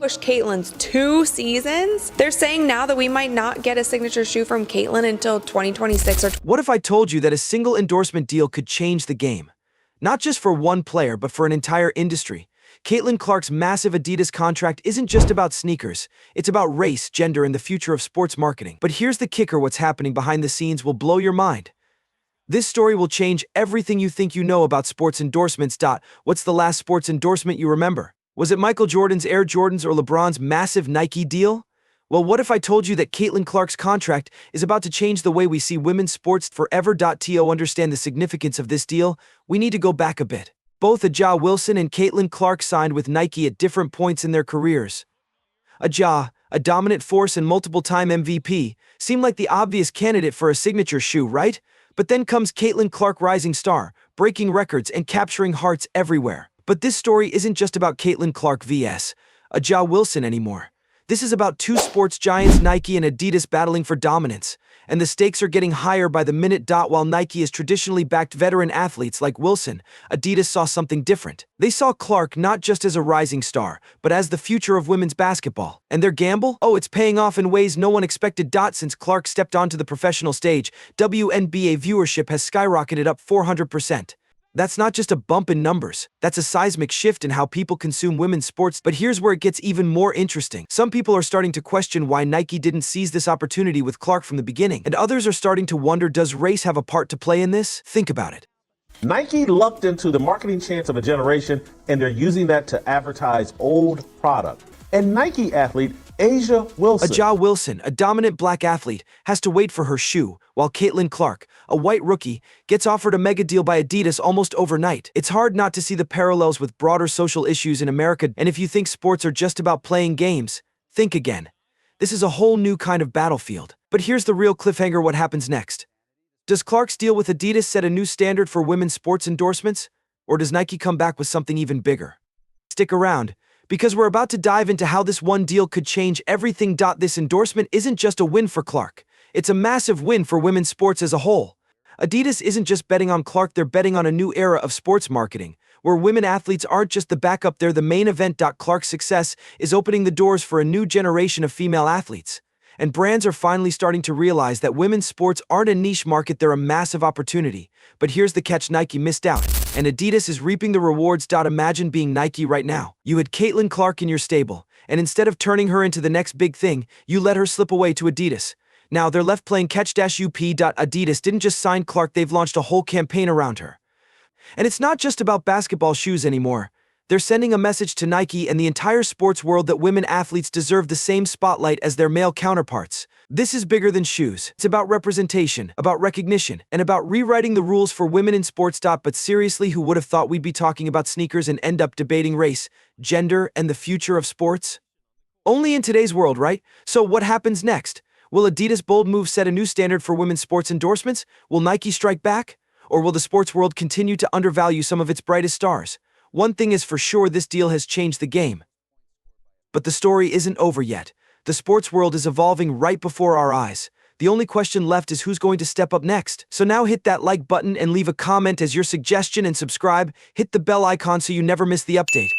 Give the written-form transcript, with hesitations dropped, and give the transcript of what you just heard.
pushed Caitlin's 2 seasons. They're saying now that we might not get a signature shoe from Caitlin until 2026 or. What if I told you that a single endorsement deal could change the game? Not just for one player, but for an entire industry. Caitlin Clark's massive Adidas contract isn't just about sneakers. It's about race, gender, and the future of sports marketing. But here's the kicker: what's happening behind the scenes will blow your mind. This story will change everything you think you know about sports endorsements. What's the last sports endorsement you remember? Was it Michael Jordan's Air Jordans or LeBron's massive Nike deal? Well, what if I told you that Caitlin Clark's contract is about to change the way we see women's sports forever? To understand the significance of this deal, we need to go back a bit. Both A'ja Wilson and Caitlin Clark signed with Nike at different points in their careers. A'ja, a dominant force and multiple-time MVP, seemed like the obvious candidate for a signature shoe, right? But then comes Caitlin Clark, rising star, breaking records and capturing hearts everywhere. But this story isn't just about Caitlin Clark vs. A'ja Wilson anymore. This is about two sports giants, Nike and Adidas, battling for dominance. And the stakes are getting higher by the minute. While Nike has traditionally backed veteran athletes like Wilson, Adidas saw something different. They saw Clark not just as a rising star, but as the future of women's basketball. And their gamble? Oh, it's paying off in ways no one expected. Since Clark stepped onto the professional stage, WNBA viewership has skyrocketed up 400%. That's not just a bump in numbers, that's a seismic shift in how people consume women's sports. But here's where it gets even more interesting. Some people are starting to question why Nike didn't seize this opportunity with Clark from the beginning, and others are starting to wonder, does race have a part to play in this? Think about it. Nike lucked into the marketing chance of a generation, and they're using that to advertise old product. And Nike athlete A'ja Wilson, a dominant black athlete, has to wait for her shoe, while Caitlin Clark, a white rookie, gets offered a mega deal by Adidas almost overnight. It's hard not to see the parallels with broader social issues in America, and if you think sports are just about playing games, think again. This is a whole new kind of battlefield. But here's the real cliffhanger: what happens next? Does Clark's deal with Adidas set a new standard for women's sports endorsements? Or does Nike come back with something even bigger? Stick around, because we're about to dive into how this one deal could change everything. This endorsement isn't just a win for Clark. It's a massive win for women's sports as a whole. Adidas isn't just betting on Clark, they're betting on a new era of sports marketing, where women athletes aren't just the backup, they're the main event. Clark's success is opening the doors for a new generation of female athletes. And brands are finally starting to realize that women's sports aren't a niche market, they're a massive opportunity. But here's the catch: Nike missed out, and Adidas is reaping the rewards. Imagine being Nike right now. You had Caitlin Clark in your stable, and instead of turning her into the next big thing, you let her slip away to Adidas. Now they're left playing catch-up. Adidas didn't just sign Clark, they've launched a whole campaign around her. And it's not just about basketball shoes anymore. They're sending a message to Nike and the entire sports world that women athletes deserve the same spotlight as their male counterparts. This is bigger than shoes. It's about representation, about recognition, and about rewriting the rules for women in sports. But seriously, who would have thought we'd be talking about sneakers and end up debating race, gender, and the future of sports? Only in today's world, right? So what happens next? Will Adidas' bold move set a new standard for women's sports endorsements? Will Nike strike back? Or will the sports world continue to undervalue some of its brightest stars? One thing is for sure: this deal has changed the game. But the story isn't over yet. The sports world is evolving right before our eyes. The only question left is who's going to step up next. So now hit that like button and leave a comment as your suggestion, and subscribe. Hit the bell icon so you never miss the update.